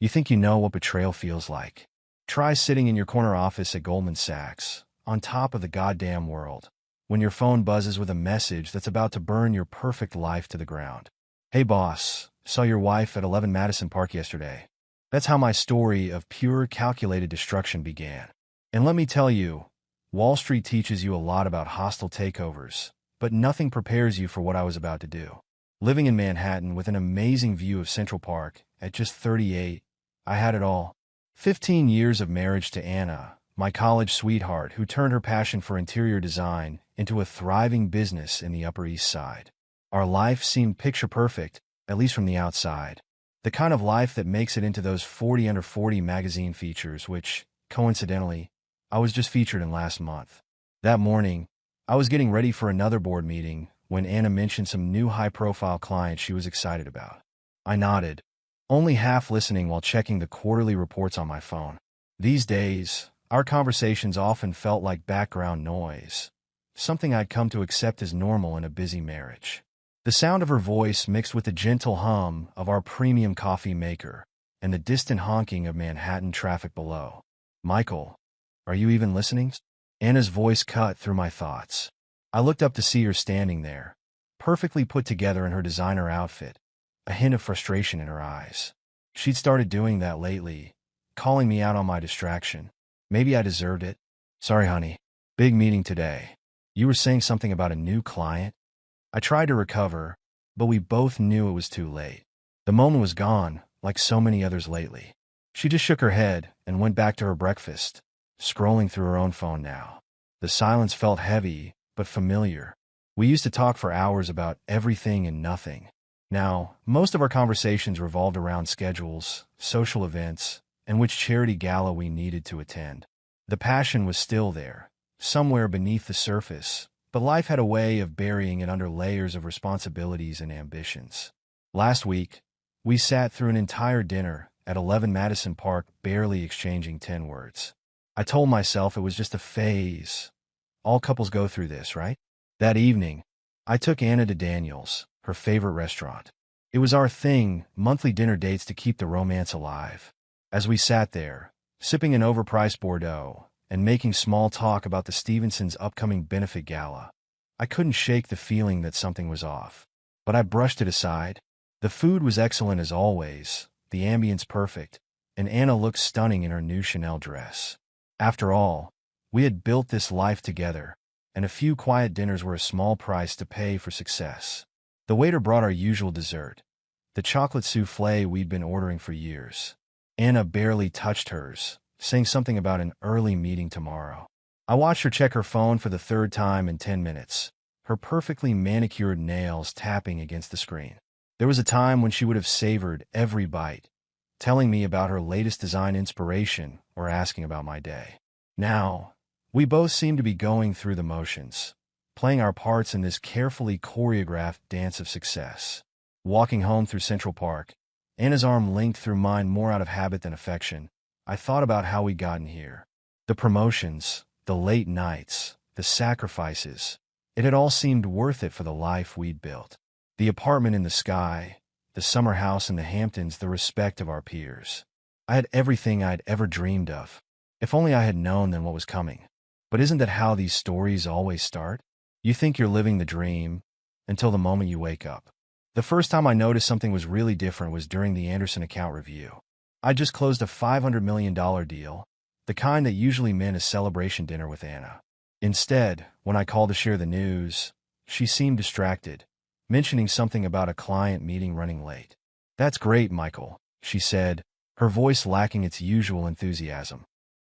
You think you know what betrayal feels like. Try sitting in your corner office at Goldman Sachs, on top of the goddamn world, when your phone buzzes with a message that's about to burn your perfect life to the ground. Hey boss, saw your wife at 11 Madison Park yesterday. That's how my story of pure calculated destruction began. And let me tell you, Wall Street teaches you a lot about hostile takeovers, but nothing prepares you for what I was about to do. Living in Manhattan with an amazing view of Central Park, at just 38, I had it all. 15 years of marriage to Anna, my college sweetheart who turned her passion for interior design into a thriving business in the Upper East Side. Our life seemed picture perfect, at least from the outside. The kind of life that makes it into those 40 Under 40 magazine features, which, coincidentally, I was just featured in last month. That morning, I was getting ready for another board meeting when Anna mentioned some new high-profile client she was excited about. I nodded, only half listening while checking the quarterly reports on my phone. These days, our conversations often felt like background noise, something I'd come to accept as normal in a busy marriage. The sound of her voice mixed with the gentle hum of our premium coffee maker and the distant honking of Manhattan traffic below. Michael, are you even listening? Anna's voice cut through my thoughts. I looked up to see her standing there, perfectly put together in her designer outfit, a hint of frustration in her eyes. She'd started doing that lately, calling me out on my distraction. Maybe I deserved it. Sorry, honey. Big meeting today. You were saying something about a new client? I tried to recover, but we both knew it was too late. The moment was gone, like so many others lately. She just shook her head and went back to her breakfast, scrolling through her own phone now. The silence felt heavy, but familiar. We used to talk for hours about everything and nothing. Now, most of our conversations revolved around schedules, social events, and which charity gala we needed to attend. The passion was still there, somewhere beneath the surface, but life had a way of burying it under layers of responsibilities and ambitions. Last week, we sat through an entire dinner at 11 Madison Park, barely exchanging 10 words. I told myself it was just a phase. All couples go through this, right? That evening, I took Anna to Daniel's, her favorite restaurant. It was our thing, monthly dinner dates to keep the romance alive. As we sat there, sipping an overpriced Bordeaux and making small talk about the Stevensons' upcoming benefit gala, I couldn't shake the feeling that something was off. But I brushed it aside. The food was excellent as always, the ambience perfect, and Anna looked stunning in her new Chanel dress. After all, we had built this life together, and a few quiet dinners were a small price to pay for success. The waiter brought our usual dessert, the chocolate soufflé we'd been ordering for years. Anna barely touched hers, saying something about an early meeting tomorrow. I watched her check her phone for the third time in 10 minutes, her perfectly manicured nails tapping against the screen. There was a time when she would have savored every bite, telling me about her latest design inspiration or asking about my day. Now, we both seemed to be going through the motions, playing our parts in this carefully choreographed dance of success. Walking home through Central Park, Anna's arm linked through mine more out of habit than affection, I thought about how we'd gotten here. The promotions, the late nights, the sacrifices. It had all seemed worth it for the life we'd built. The apartment in the sky, the summer house in the Hamptons, the respect of our peers. I had everything I'd ever dreamed of. If only I had known then what was coming. But isn't that how these stories always start? You think you're living the dream until the moment you wake up. The first time I noticed something was really different was during the Anderson account review. I just closed a $500 million deal, the kind that usually meant a celebration dinner with Anna. Instead, when I called to share the news, she seemed distracted, mentioning something about a client meeting running late. "That's great, Michael," she said, her voice lacking its usual enthusiasm.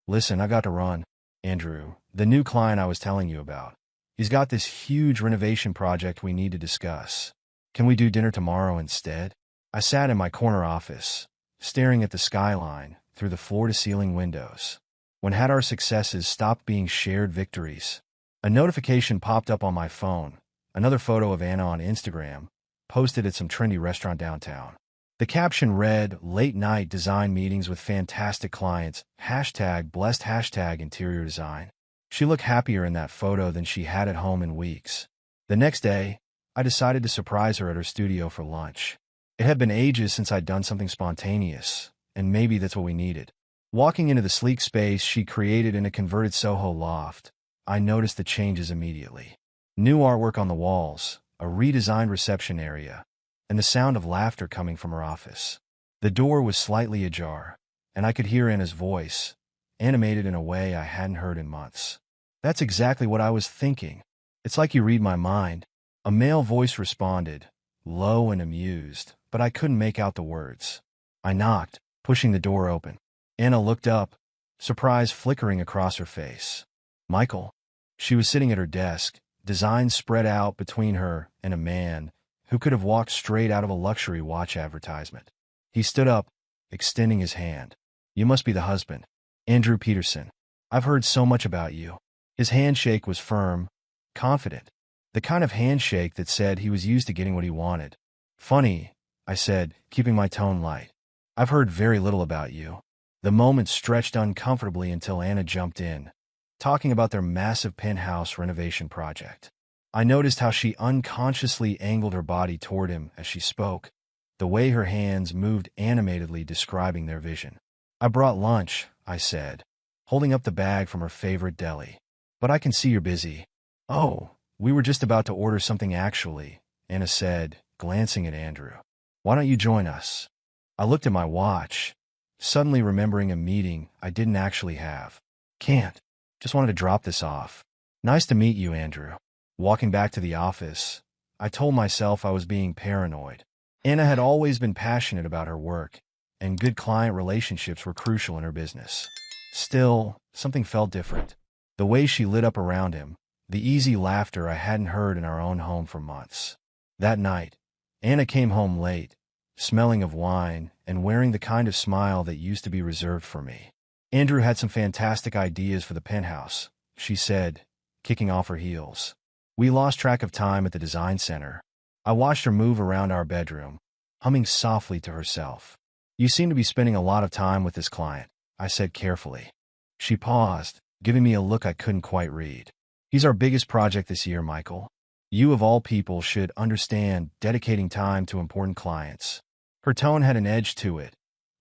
"Listen, I got to run. Andrew, the new client I was telling you about. He's got this huge renovation project we need to discuss. Can we do dinner tomorrow instead?" I sat in my corner office, staring at the skyline through the floor-to-ceiling windows. When had our successes stopped being shared victories? A notification popped up on my phone, another photo of Anna on Instagram, posted at some trendy restaurant downtown. The caption read, "Late night design meetings with fantastic clients, #blessed #interior design." She looked happier in that photo than she had at home in weeks. The next day, I decided to surprise her at her studio for lunch. It had been ages since I'd done something spontaneous, and maybe that's what we needed. Walking into the sleek space she created in a converted Soho loft, I noticed the changes immediately. New artwork on the walls, a redesigned reception area, and the sound of laughter coming from her office. The door was slightly ajar, and I could hear Anna's voice, animated in a way I hadn't heard in months. "That's exactly what I was thinking. It's like you read my mind." A male voice responded, low and amused, but I couldn't make out the words. I knocked, pushing the door open. Anna looked up, surprise flickering across her face. "Michael." She was sitting at her desk, designs spread out between her and a man who could have walked straight out of a luxury watch advertisement. He stood up, extending his hand. "You must be the husband. Andrew Peterson. I've heard so much about you." His handshake was firm, confident, the kind of handshake that said he was used to getting what he wanted. "Funny," I said, keeping my tone light. "I've heard very little about you." The moment stretched uncomfortably until Anna jumped in, talking about their massive penthouse renovation project. I noticed how she unconsciously angled her body toward him as she spoke, the way her hands moved animatedly describing their vision. "I brought lunch," I said, holding up the bag from her favorite deli. "But I can see you're busy." "Oh, we were just about to order something actually," Anna said, glancing at Andrew. "Why don't you join us?" I looked at my watch, suddenly remembering a meeting I didn't actually have. "Can't. Just wanted to drop this off." "Nice to meet you, Andrew." Walking back to the office, I told myself I was being paranoid. Anna had always been passionate about her work, and good client relationships were crucial in her business. Still, something felt different. The way she lit up around him, the easy laughter I hadn't heard in our own home for months. That night, Anna came home late, smelling of wine and wearing the kind of smile that used to be reserved for me. "Andrew had some fantastic ideas for the penthouse," she said, kicking off her heels. We lost track of time at the design center. I watched her move around our bedroom, humming softly to herself. "You seem to be spending a lot of time with this client," I said carefully. She paused, giving me a look I couldn't quite read. "He's our biggest project this year, Michael. You of all people should understand dedicating time to important clients." Her tone had an edge to it,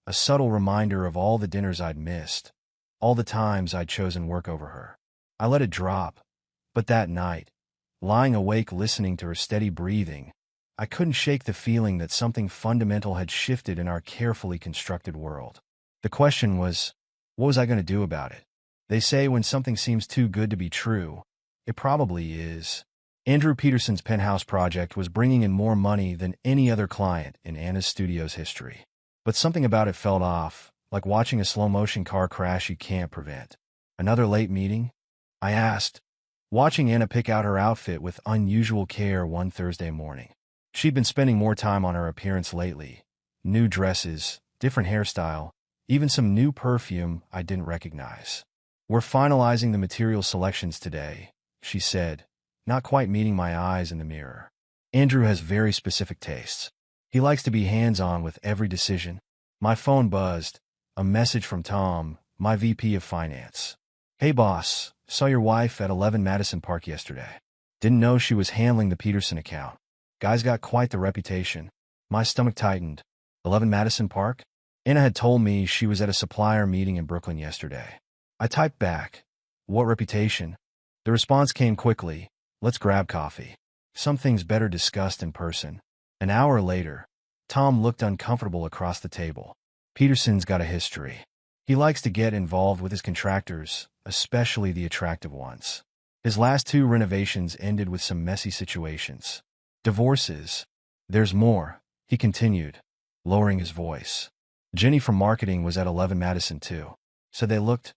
a subtle reminder of all the dinners I'd missed, all the times I'd chosen work over her. I let it drop, but that night, lying awake listening to her steady breathing, I couldn't shake the feeling that something fundamental had shifted in our carefully constructed world. The question was, what was I going to do about it? They say when something seems too good to be true, it probably is. Andrew Peterson's penthouse project was bringing in more money than any other client in Anna's studio's history. But something about it felt off, like watching a slow-motion car crash you can't prevent. "Another late meeting?" I asked, watching Anna pick out her outfit with unusual care one Thursday morning. She'd been spending more time on her appearance lately. New dresses, different hairstyle, even some new perfume I didn't recognize. "We're finalizing the material selections today," she said, not quite meeting my eyes in the mirror. "Andrew has very specific tastes. He likes to be hands-on with every decision." My phone buzzed, a message from Tom, my VP of Finance. "Hey boss, saw your wife at 11 Madison Park yesterday. Didn't know she was handling the Peterson account. Guy's got quite the reputation." My stomach tightened. 11 Madison Park? Anna had told me she was at a supplier meeting in Brooklyn yesterday. I typed back, "What reputation?" The response came quickly, "Let's grab coffee. Some things better discussed in person." An hour later, Tom looked uncomfortable across the table. "Peterson's got a history. He likes to get involved with his contractors, especially the attractive ones. His last 2 renovations ended with some messy situations. Divorces. There's more," he continued, lowering his voice. "Jenny from marketing was at 11 Madison too. So they looked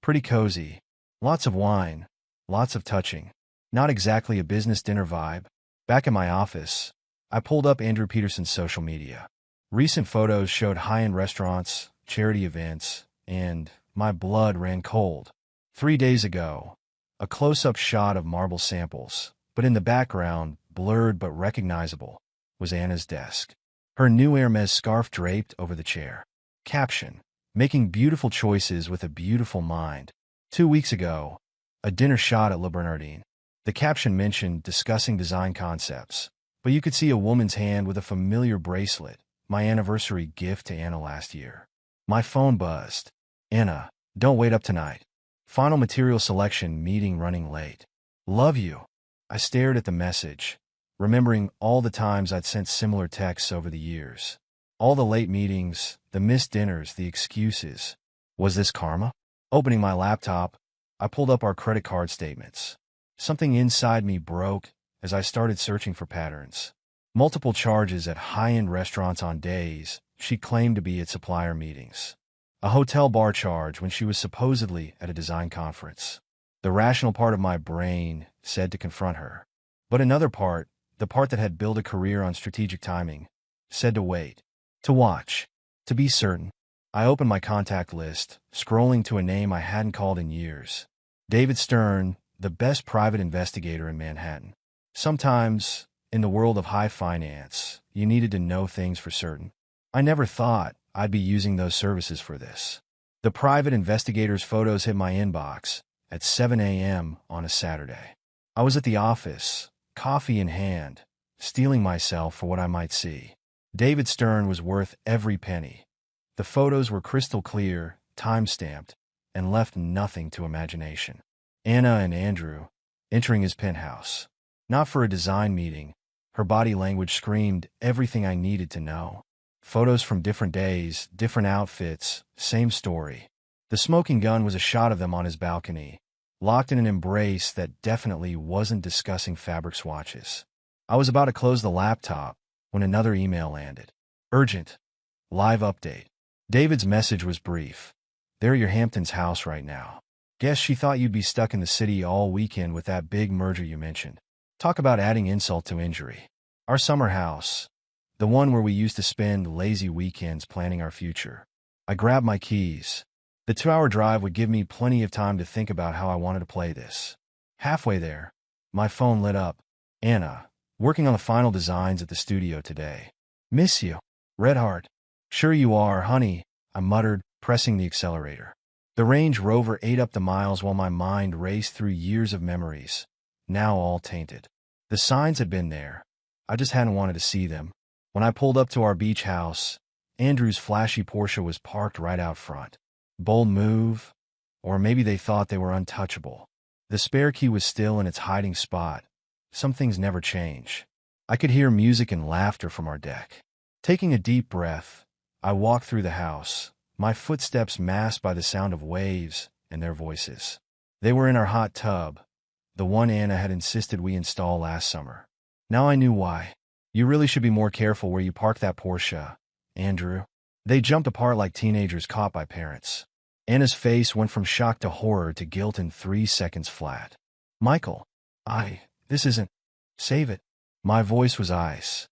pretty cozy. Lots of wine, lots of touching. Not exactly a business dinner vibe." Back in my office, I pulled up Andrew Peterson's social media. Recent photos showed high-end restaurants, charity events, and my blood ran cold. 3 days ago, a close-up shot of marble samples, but in the background, blurred but recognizable, was Anna's desk. Her new Hermes scarf draped over the chair. Caption: "Making beautiful choices with a beautiful mind." 2 weeks ago, a dinner shot at Le Bernardin. The caption mentioned discussing design concepts, but you could see a woman's hand with a familiar bracelet, my anniversary gift to Anna last year. My phone buzzed. Anna, don't wait up tonight. Final material selection meeting running late. Love you. I stared at the message, remembering all the times I'd sent similar texts over the years. All the late meetings, the missed dinners, the excuses. Was this karma? Opening my laptop, I pulled up our credit card statements. Something inside me broke as I started searching for patterns. Multiple charges at high-end restaurants on days she claimed to be at supplier meetings. A hotel bar charge when she was supposedly at a design conference. The rational part of my brain said to confront her. But another part, the part that had built a career on strategic timing, said to wait, to watch, to be certain. I opened my contact list, scrolling to a name I hadn't called in years. David Stern, the best private investigator in Manhattan. Sometimes, in the world of high finance, you needed to know things for certain. I never thought I'd be using those services for this. The private investigator's photos hit my inbox at 7 a.m. on a Saturday. I was at the office, coffee in hand, steeling myself for what I might see. David Stern was worth every penny. The photos were crystal clear, time-stamped, and left nothing to imagination. Anna and Andrew, entering his penthouse. Not for a design meeting. Her body language screamed everything I needed to know. Photos from different days, different outfits, same story. The smoking gun was a shot of them on his balcony, locked in an embrace that definitely wasn't discussing fabric swatches. I was about to close the laptop when another email landed. Urgent. Live update. David's message was brief. They're at your Hamptons house right now. Guess she thought you'd be stuck in the city all weekend with that big merger you mentioned. Talk about adding insult to injury. Our summer house. The one where we used to spend lazy weekends planning our future. I grabbed my keys. The 2-hour drive would give me plenty of time to think about how I wanted to play this. Halfway there, my phone lit up. Anna, working on the final designs at the studio today. Miss you. Red heart. Sure you are, honey, I muttered, pressing the accelerator. The Range Rover ate up the miles while my mind raced through years of memories, now all tainted. The signs had been there. I just hadn't wanted to see them. When I pulled up to our beach house, Andrew's flashy Porsche was parked right out front. Bold move, or maybe they thought they were untouchable. The spare key was still in its hiding spot. Some things never change. I could hear music and laughter from our deck. Taking a deep breath, I walked through the house, my footsteps masked by the sound of waves and their voices. They were in our hot tub, the one Anna had insisted we install last summer. Now I knew why. You really should be more careful where you park that Porsche, Andrew. They jumped apart like teenagers caught by parents. Anna's face went from shock to horror to guilt in 3 seconds flat. Michael, this isn't. Save it. My voice was ice.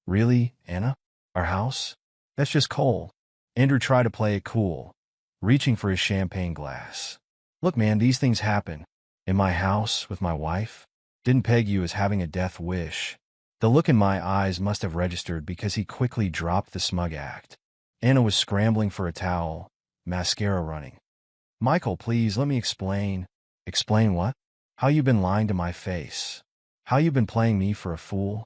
Really, Anna? Our house? That's just cold. Andrew tried to play it cool, reaching for his champagne glass. Look, man, these things happen. In my house, with my wife. Didn't peg you as having a death wish. The look in my eyes must have registered because he quickly dropped the smug act. Anna was scrambling for a towel, mascara running. Michael, please, let me explain. Explain what? How you've been lying to my face. How you've been playing me for a fool.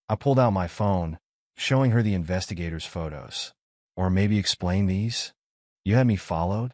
I pulled out my phone, showing her the investigator's photos. Or maybe explain these? You had me followed?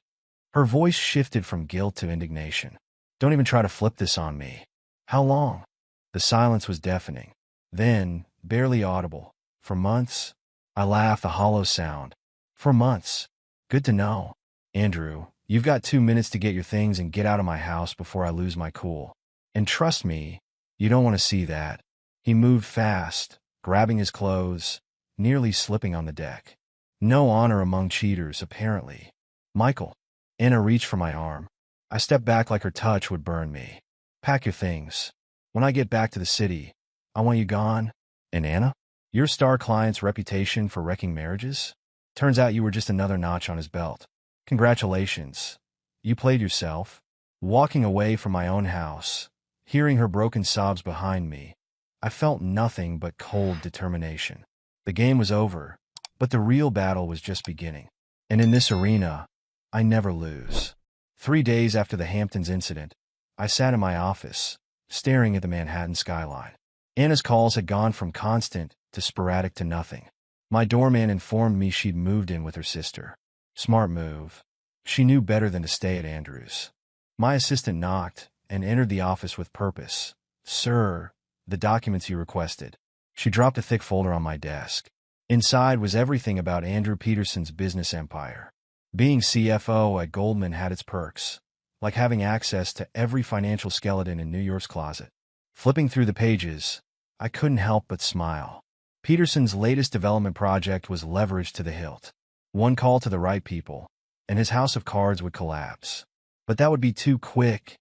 Her voice shifted from guilt to indignation. Don't even try to flip this on me. How long? The silence was deafening. Then, barely audible. For months? I laughed, a hollow sound. For months. Good to know. Andrew, you've got 2 minutes to get your things and get out of my house before I lose my cool. And trust me, you don't want to see that. He moved fast, grabbing his clothes, nearly slipping on the deck. No honor among cheaters, apparently. Michael. Anna reached for my arm. I stepped back like her touch would burn me. Pack your things. When I get back to the city, I want you gone. And Anna? Your star client's reputation for wrecking marriages? Turns out you were just another notch on his belt. Congratulations. You played yourself. Walking away from my own house, hearing her broken sobs behind me, I felt nothing but cold determination. The game was over, but the real battle was just beginning. And in this arena, I never lose. 3 days after the Hamptons incident, I sat in my office, staring at the Manhattan skyline. Anna's calls had gone from constant to sporadic to nothing. My doorman informed me she'd moved in with her sister. Smart move. She knew better than to stay at Andrew's. My assistant knocked and entered the office with purpose. Sir, the documents you requested. She dropped a thick folder on my desk. Inside was everything about Andrew Peterson's business empire. Being CFO at Goldman had its perks, like having access to every financial skeleton in New York's closet. Flipping through the pages, I couldn't help but smile. Peterson's latest development project was leveraged to the hilt. One call to the right people, and his house of cards would collapse. But that would be too quick,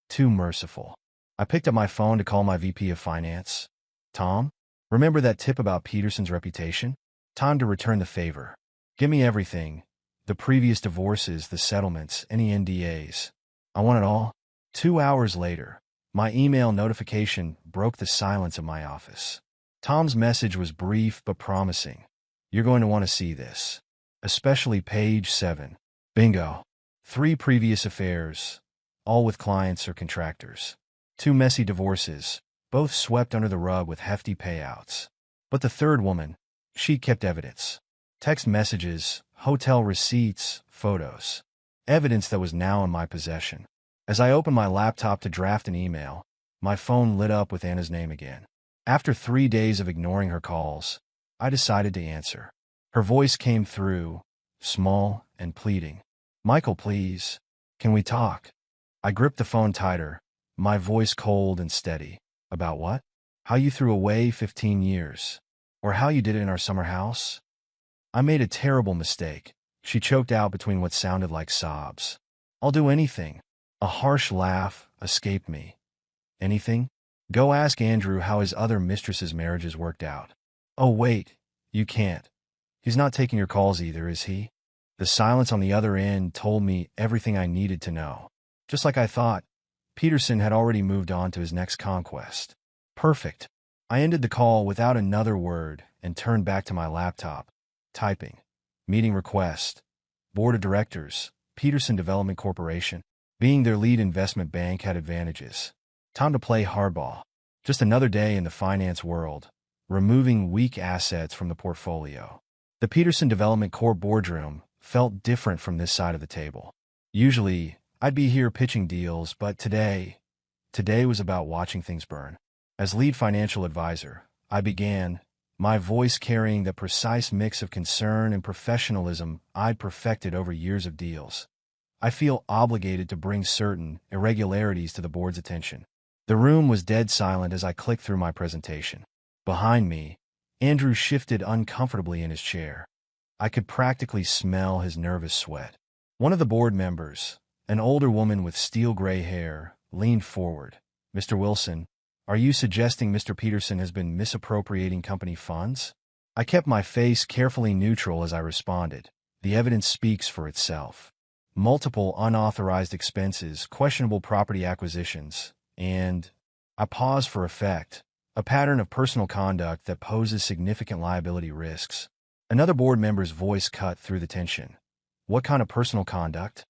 too merciful. I picked up my phone to call my VP of Finance. Tom, remember that tip about Peterson's reputation? Time to return the favor. Give me everything. The previous divorces, the settlements, any NDAs. I want it all. 2 hours later, my email notification broke the silence of my office. Tom's message was brief but promising. You're going to want to see this. Especially page 7. Bingo. 3 previous affairs, all with clients or contractors. 2 messy divorces, both swept under the rug with hefty payouts. But the third woman, she kept evidence. Text messages, hotel receipts, photos. Evidence that was now in my possession. As I opened my laptop to draft an email, my phone lit up with Anna's name again. After 3 days of ignoring her calls, I decided to answer. Her voice came through, small and pleading. Michael, please. Can we talk? I gripped the phone tighter, my voice cold and steady. About what? How you threw away 15 years. Or how you did it in our summer house? I made a terrible mistake. She choked out between what sounded like sobs. I'll do anything. A harsh laugh escaped me. Anything? Go ask Andrew how his other mistress's marriages worked out. Oh wait, you can't. He's not taking your calls either, is he? The silence on the other end told me everything I needed to know. Just like I thought, Peterson had already moved on to his next conquest. Perfect. I ended the call without another word and turned back to my laptop. Typing. Meeting request. Board of Directors, Peterson Development Corporation. Being their lead investment bank had advantages. Time to play hardball. Just another day in the finance world, removing weak assets from the portfolio. The Peterson Development Corp boardroom felt different from this side of the table. Usually, I'd be here pitching deals, but today was about watching things burn. As lead financial advisor, I began, my voice carrying the precise mix of concern and professionalism I'd perfected over years of deals. I feel obligated to bring certain irregularities to the board's attention. The room was dead silent as I clicked through my presentation. Behind me, Andrew shifted uncomfortably in his chair. I could practically smell his nervous sweat. One of the board members, an older woman with steel-gray hair, leaned forward. Mr. Wilson, are you suggesting Mr. Peterson has been misappropriating company funds? I kept my face carefully neutral as I responded. The evidence speaks for itself. Multiple unauthorized expenses, questionable property acquisitions, and, I paused for effect, a pattern of personal conduct that poses significant liability risks. Another board member's voice cut through the tension. What kind of personal conduct?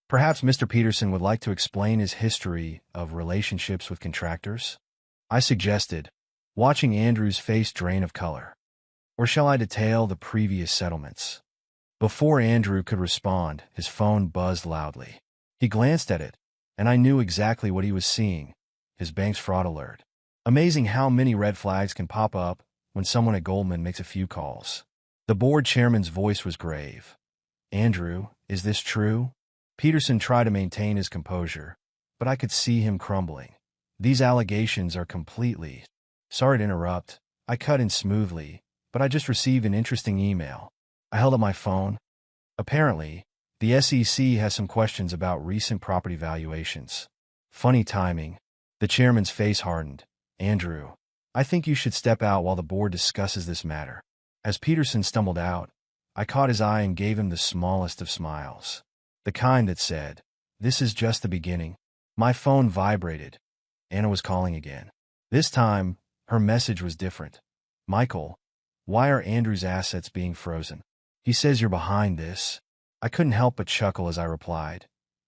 Perhaps Mr. Peterson would like to explain his history of relationships with contractors? I suggested, watching Andrew's face drain of color. Or shall I detail the previous settlements? Before Andrew could respond, his phone buzzed loudly. He glanced at it, and I knew exactly what he was seeing, his bank's fraud alert. Amazing how many red flags can pop up when someone at Goldman makes a few calls. The board chairman's voice was grave. Andrew, is this true? Peterson tried to maintain his composure, but I could see him crumbling. These allegations are completely... Sorry to interrupt. I cut in smoothly, but I just received an interesting email. I held up my phone. Apparently, the SEC has some questions about recent property valuations. Funny timing. The chairman's face hardened. Andrew, I think you should step out while the board discusses this matter. As Peterson stumbled out, I caught his eye and gave him the smallest of smiles. The kind that said, this is just the beginning. My phone vibrated. Anna was calling again. This time, her message was different. Michael, why are Andrew's assets being frozen? He says you're behind this. I couldn't help but chuckle as I replied.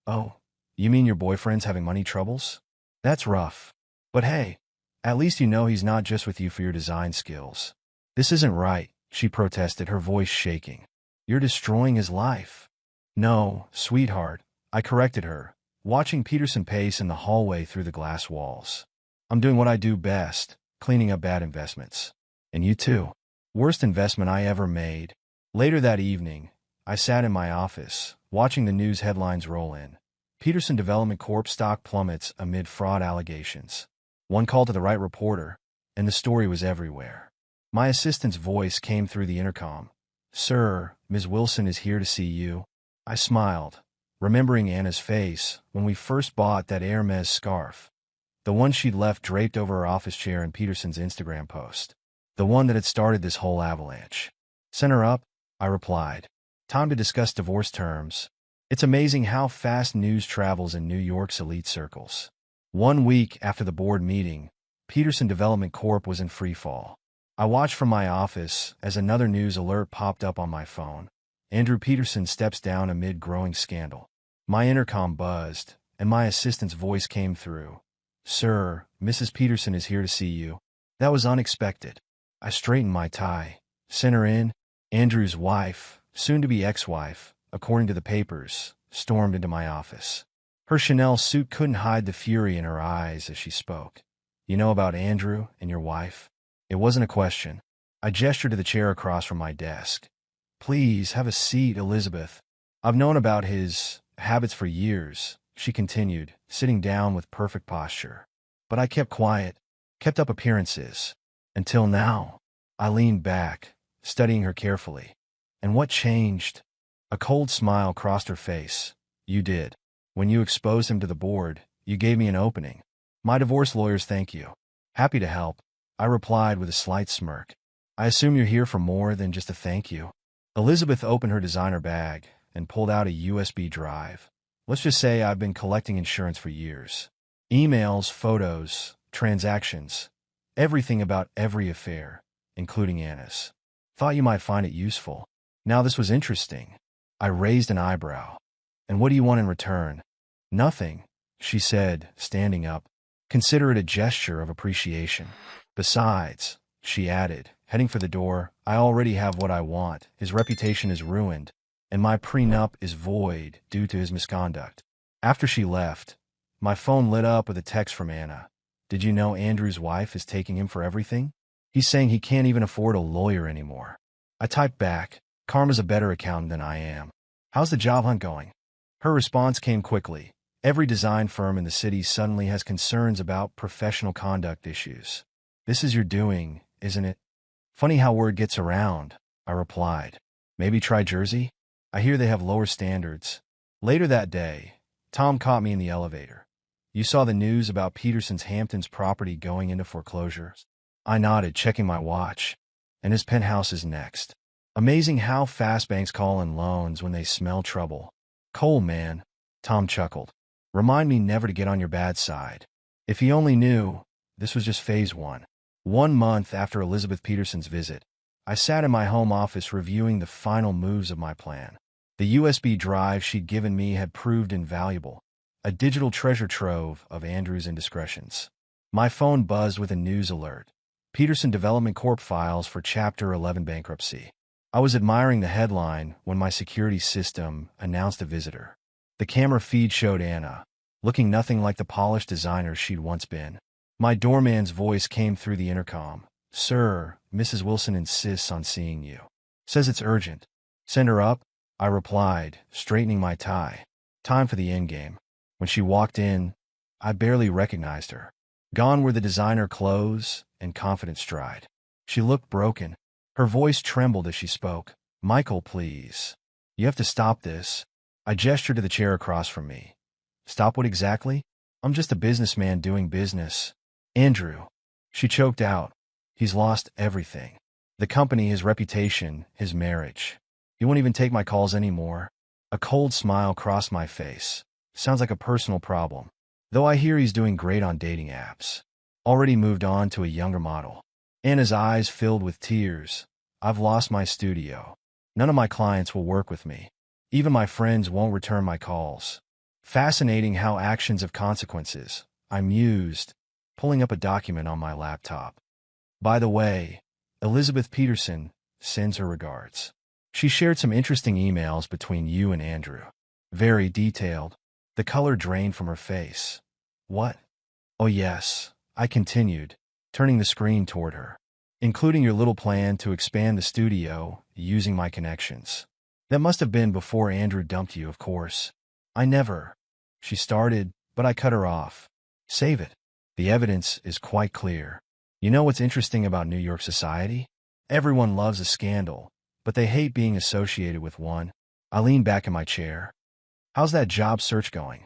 Oh, you mean your boyfriend's having money troubles? That's rough. But hey, at least you know he's not just with you for your design skills. This isn't right, she protested, her voice shaking. You're destroying his life. No, sweetheart, I corrected her, watching Peterson pace in the hallway through the glass walls. I'm doing what I do best, cleaning up bad investments. And you too. Worst investment I ever made. Later that evening, I sat in my office, watching the news headlines roll in. Peterson Development Corp stock plummets amid fraud allegations. One call to the right reporter, and the story was everywhere. My assistant's voice came through the intercom. Sir, Ms. Wilson is here to see you. I smiled, remembering Anna's face when we first bought that Hermes scarf. The one she'd left draped over her office chair in Peterson's Instagram post. The one that had started this whole avalanche. Send her up, I replied. Time to discuss divorce terms. It's amazing how fast news travels in New York's elite circles. 1 week after the board meeting, Peterson Development Corp was in freefall. I watched from my office as another news alert popped up on my phone. Andrew Peterson steps down amid growing scandal. My intercom buzzed, and my assistant's voice came through. Sir, Mrs. Peterson is here to see you. That was unexpected. I straightened my tie. Sent her in. Andrew's wife, soon-to-be ex-wife, according to the papers, stormed into my office. Her Chanel suit couldn't hide the fury in her eyes as she spoke. You know about Andrew and your wife? It wasn't a question. I gestured to the chair across from my desk. Please, have a seat, Elizabeth. I've known about his habits for years, she continued, sitting down with perfect posture. But I kept quiet, kept up appearances. Until now. I leaned back, studying her carefully. And what changed? A cold smile crossed her face. You did. When you exposed him to the board, you gave me an opening. My divorce lawyers thank you. Happy to help, I replied with a slight smirk. I assume you're here for more than just a thank you. Elizabeth opened her designer bag and pulled out a USB drive. Let's just say I've been collecting insurance for years. Emails, photos, transactions, everything about every affair, including Anna's. Thought you might find it useful. Now this was interesting. I raised an eyebrow. And what do you want in return? Nothing, she said, standing up. Consider it a gesture of appreciation. Besides, she added, heading for the door, I already have what I want. His reputation is ruined, and my prenup is void due to his misconduct. After she left, my phone lit up with a text from Anna. Did you know Andrew's wife is taking him for everything? He's saying he can't even afford a lawyer anymore. I typed back, Karma's a better accountant than I am. How's the job hunt going? Her response came quickly. Every design firm in the city suddenly has concerns about professional conduct issues. This is your doing, isn't it? Funny how word gets around, I replied. Maybe try Jersey? I hear they have lower standards. Later that day, Tom caught me in the elevator. You saw the news about Peterson's Hamptons property going into foreclosure? I nodded, checking my watch. And his penthouse is next. Amazing how fast banks call in loans when they smell trouble. Cole, man, Tom chuckled. Remind me never to get on your bad side. If he only knew, this was just phase 1. 1 month after Elizabeth Peterson's visit, I sat in my home office reviewing the final moves of my plan. The USB drive she'd given me had proved invaluable, a digital treasure trove of Andrew's indiscretions. My phone buzzed with a news alert. Peterson Development Corp files for Chapter 11 bankruptcy. I was admiring the headline when my security system announced a visitor. The camera feed showed Anna, looking nothing like the polished designer she'd once been. My doorman's voice came through the intercom. Sir, Mrs. Wilson insists on seeing you. Says it's urgent. Send her up, I replied, straightening my tie. Time for the endgame. When she walked in, I barely recognized her. Gone were the designer clothes and confident stride. She looked broken. Her voice trembled as she spoke. Michael, please. You have to stop this. I gestured to the chair across from me. Stop what exactly? I'm just a businessman doing business. Andrew. She choked out. He's lost everything. The company, his reputation, his marriage. He won't even take my calls anymore. A cold smile crossed my face. Sounds like a personal problem. Though I hear he's doing great on dating apps. Already moved on to a younger model. Anna's eyes filled with tears. I've lost my studio. None of my clients will work with me. Even my friends won't return my calls. Fascinating how actions have consequences, I mused, pulling up a document on my laptop. By the way, Elizabeth Peterson sends her regards. She shared some interesting emails between you and Andrew. Very detailed. The color drained from her face. What? Oh yes, I continued, turning the screen toward her. Including your little plan to expand the studio using my connections. That must have been before Andrew dumped you, of course. I never. She started, but I cut her off. Save it. The evidence is quite clear. You know what's interesting about New York society? Everyone loves a scandal, but they hate being associated with one. I leaned back in my chair. How's that job search going?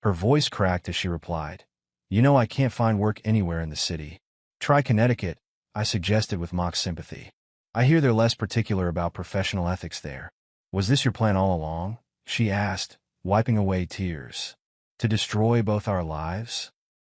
Her voice cracked as she replied. You know I can't find work anywhere in the city. Try Connecticut, I suggested with mock sympathy. I hear they're less particular about professional ethics there. Was this your plan all along? She asked, wiping away tears. To destroy both our lives?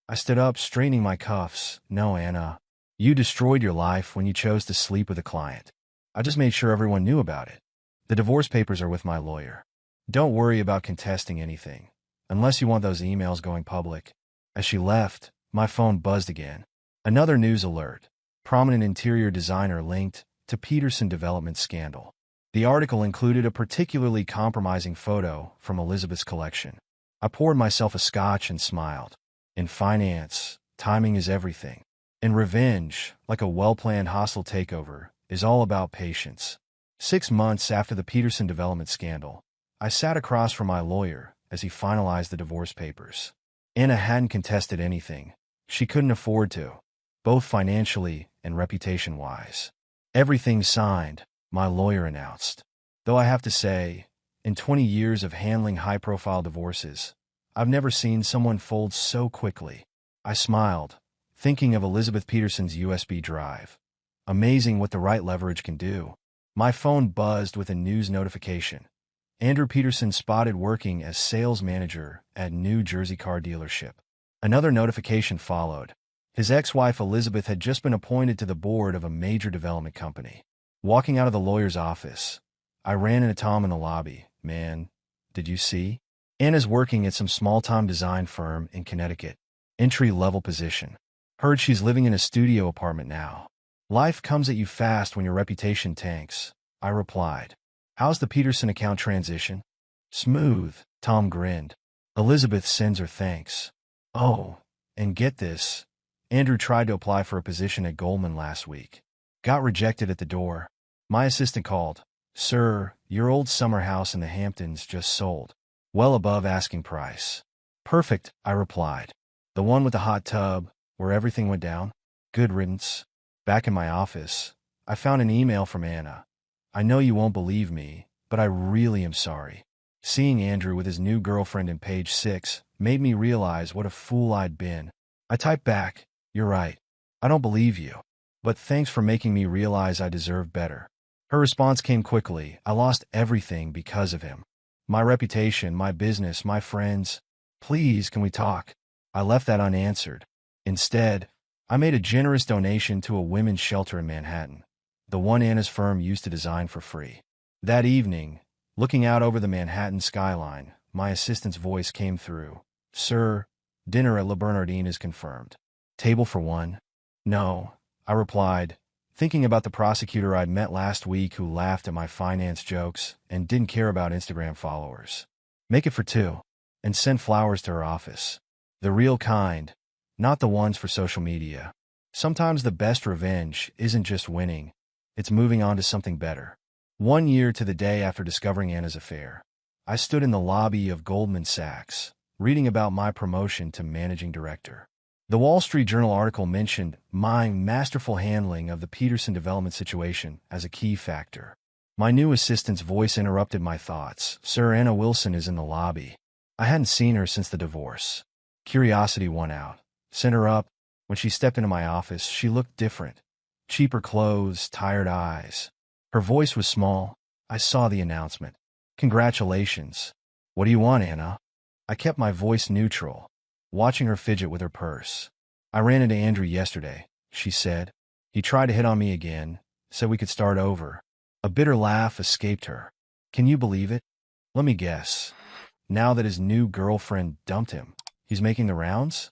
I stood up, straightening my cuffs. No, Anna. You destroyed your life when you chose to sleep with a client. I just made sure everyone knew about it. The divorce papers are with my lawyer. Don't worry about contesting anything, unless you want those emails going public. As she left, my phone buzzed again. Another news alert. Prominent interior designer linked to Peterson development scandal. The article included a particularly compromising photo from Elizabeth's collection. I poured myself a scotch and smiled. In finance, timing is everything. In revenge, like a well-planned hostile takeover, is all about patience. 6 months after the Peterson development scandal, I sat across from my lawyer as he finalized the divorce papers. Anna hadn't contested anything. She couldn't afford to, both financially and reputation-wise. Everything's signed, my lawyer announced. Though I have to say, in 20 years of handling high-profile divorces, I've never seen someone fold so quickly. I smiled, thinking of Elizabeth Peterson's USB drive. Amazing what the right leverage can do. My phone buzzed with a news notification. Andrew Peterson spotted working as sales manager at New Jersey car dealership. Another notification followed. His ex-wife Elizabeth had just been appointed to the board of a major development company. Walking out of the lawyer's office, I ran into Tom in the lobby. Man, did you see? Anna's working at some small-time design firm in Connecticut. Entry-level position. Heard she's living in a studio apartment now. Life comes at you fast when your reputation tanks, I replied. How's the Peterson account transition? Smooth, Tom grinned. Elizabeth sends her thanks. Oh, and get this. Andrew tried to apply for a position at Goldman last week. Got rejected at the door. My assistant called. Sir, your old summer house in the Hamptons just sold. Well above asking price. Perfect, I replied. The one with the hot tub, where everything went down? Good riddance. Back in my office, I found an email from Anna. I know you won't believe me, but I really am sorry. Seeing Andrew with his new girlfriend in page 6 made me realize what a fool I'd been. I typed back, you're right. I don't believe you. But thanks for making me realize I deserve better. Her response came quickly. I lost everything because of him. My reputation, my business, my friends. Please, can we talk? I left that unanswered. Instead, I made a generous donation to a women's shelter in Manhattan, the one Anna's firm used to design for free. That evening, looking out over the Manhattan skyline, my assistant's voice came through. Sir, dinner at La Bernardine is confirmed. Table for one? No, I replied, thinking about the prosecutor I'd met last week who laughed at my finance jokes and didn't care about Instagram followers. Make it for 2, and send flowers to her office. The real kind, not the ones for social media. Sometimes the best revenge isn't just winning, it's moving on to something better. 1 year to the day after discovering Anna's affair, I stood in the lobby of Goldman Sachs, reading about my promotion to managing director. The Wall Street Journal article mentioned my masterful handling of the Peterson development situation as a key factor. My new assistant's voice interrupted my thoughts. Sir, Anna Wilson is in the lobby. I hadn't seen her since the divorce. Curiosity won out. Sent her up. When she stepped into my office, she looked different. Cheaper clothes, tired eyes. Her voice was small. I saw the announcement. Congratulations. What do you want, Anna? I kept my voice neutral, watching her fidget with her purse. I ran into Andrew yesterday, she said. He tried to hit on me again, said we could start over. A bitter laugh escaped her. Can you believe it? Let me guess. Now that his new girlfriend dumped him, he's making the rounds?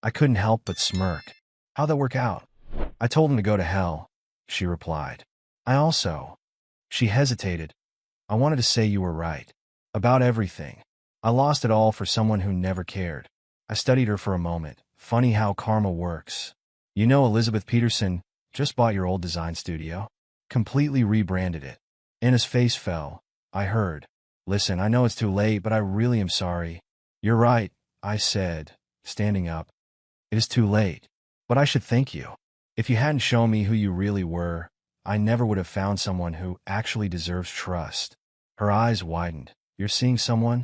I couldn't help but smirk. How'd that work out? I told him to go to hell, she replied. I also. She hesitated. I wanted to say you were right. About everything. I lost it all for someone who never cared. I studied her for a moment. Funny how karma works. You know, Elizabeth Peterson just bought your old design studio. Completely rebranded it. Anna's face fell. I heard. Listen, I know it's too late, but I really am sorry. You're right, I said, standing up. It is too late. But I should thank you. If you hadn't shown me who you really were, I never would have found someone who actually deserves trust. Her eyes widened. You're seeing someone?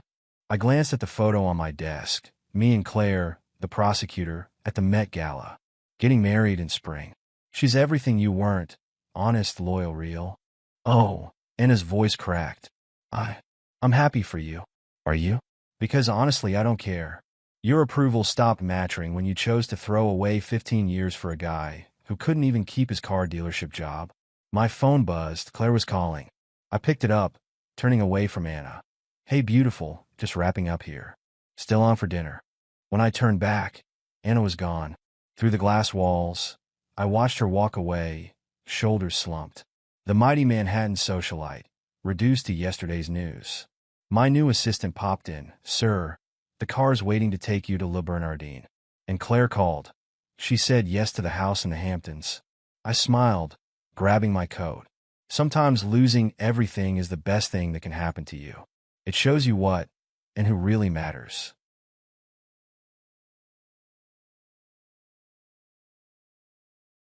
I glanced at the photo on my desk. Me and Claire, the prosecutor, at the Met Gala. Getting married in spring. She's everything you weren't. Honest, loyal, real. Oh, Anna's voice cracked. I'm happy for you. Are you? Because honestly, I don't care. Your approval stopped mattering when you chose to throw away 15 years for a guy who couldn't even keep his car dealership job. My phone buzzed. Claire was calling. I picked it up, turning away from Anna. Hey, beautiful, just wrapping up here. Still on for dinner. When I turned back, Anna was gone. Through the glass walls, I watched her walk away, shoulders slumped. The mighty Manhattan socialite, reduced to yesterday's news. My new assistant popped in. Sir, the car's waiting to take you to Le Bernardin. And Claire called. She said yes to the house in the Hamptons. I smiled, grabbing my coat. Sometimes losing everything is the best thing that can happen to you. It shows you what and who really matters.